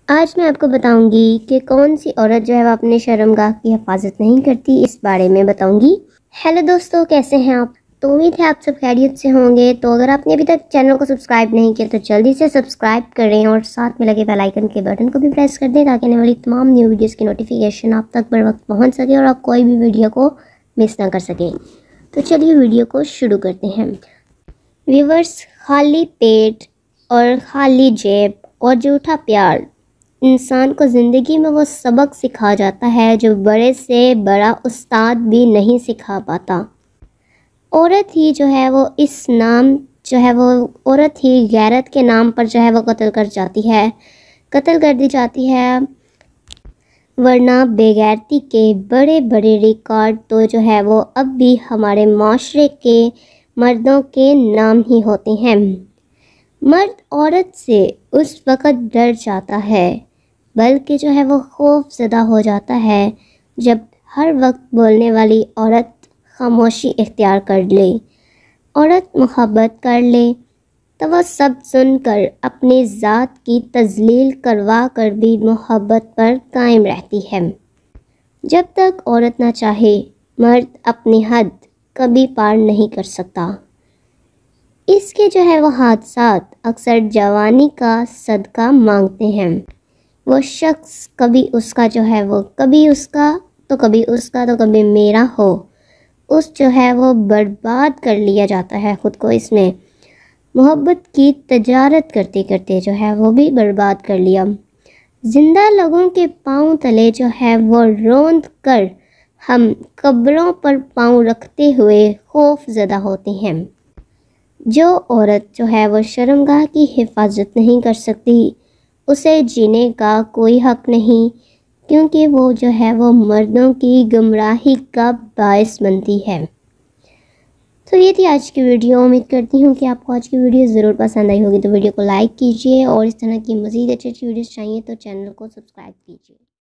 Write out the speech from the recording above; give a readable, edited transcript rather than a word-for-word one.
आज मैं आपको बताऊंगी कि कौन सी औरत जो है वो अपने शर्मगाह की हिफाजत नहीं करती, इस बारे में बताऊंगी। हेलो दोस्तों, कैसे हैं आप? तो उम्मीद है आप सब खैरियत से होंगे। तो अगर आपने अभी तक चैनल को सब्सक्राइब नहीं किया तो जल्दी से सब्सक्राइब करें और साथ में लगे बेल आइकन के बटन को भी प्रेस कर दें ताकि आने वाली तमाम न्यू वीडियोज़ की नोटिफिकेशन आप तक बर वक्त पहुँच सके और आप कोई भी वीडियो को मिस ना कर सकें। तो चलिए वीडियो को शुरू करते हैं। व्यूवर्स, खाली पेट और खाली जेब और झूठा प्यार इंसान को ज़िंदगी में वो सबक सिखा जाता है जो बड़े से बड़ा उस्ताद भी नहीं सिखा पाता। औरत ही जो है वो इस नाम जो है वो औरत ही गैरत के नाम पर जो है वो कत्ल कर दी जाती है, वरना बेगैरती के बड़े बड़े रिकॉर्ड तो जो है वो अब भी हमारे माशरे के मर्दों के नाम ही होते हैं। मर्द औरत से उस वक़्त डर जाता है, बल्कि जो है वो खौफज़दा हो जाता है जब हर वक्त बोलने वाली औरत खामोशी इख्तियार कर ले। औरत मोहब्बत कर ले तो वह सब सुनकर अपनी ज़ात की तज़लील करवा कर भी मोहब्बत पर कायम रहती है। जब तक औरत ना चाहे, मर्द अपनी हद कभी पार नहीं कर सकता। इसके जो है वो हादसात अक्सर जवानी का सदका मांगते हैं। वो शख्स कभी उसका जो है वो कभी उसका तो कभी उसका तो कभी मेरा हो, उस जो है वो बर्बाद कर लिया जाता है ख़ुद को। इसमें मोहब्बत की तजारत करते करते जो है वो भी बर्बाद कर लिया। जिंदा लोगों के पाँव तले जो है वो रोंद कर हम कब्रों पर पाँव रखते हुए खौफज़दा होते हैं। जो औरत जो है वो शर्मगाह की हिफाजत नहीं कर सकती, उसे जीने का कोई हक़ नहीं, क्योंकि वो जो है वो मर्दों की गुमराही का बायस बनती है। तो ये थी आज की वीडियो। उम्मीद करती हूँ कि आपको आज की वीडियो ज़रूर पसंद आई होगी। तो वीडियो को लाइक कीजिए और इस तरह की मज़ीद अच्छी अच्छी वीडियोज़ चाहिए तो चैनल को सब्सक्राइब कीजिए।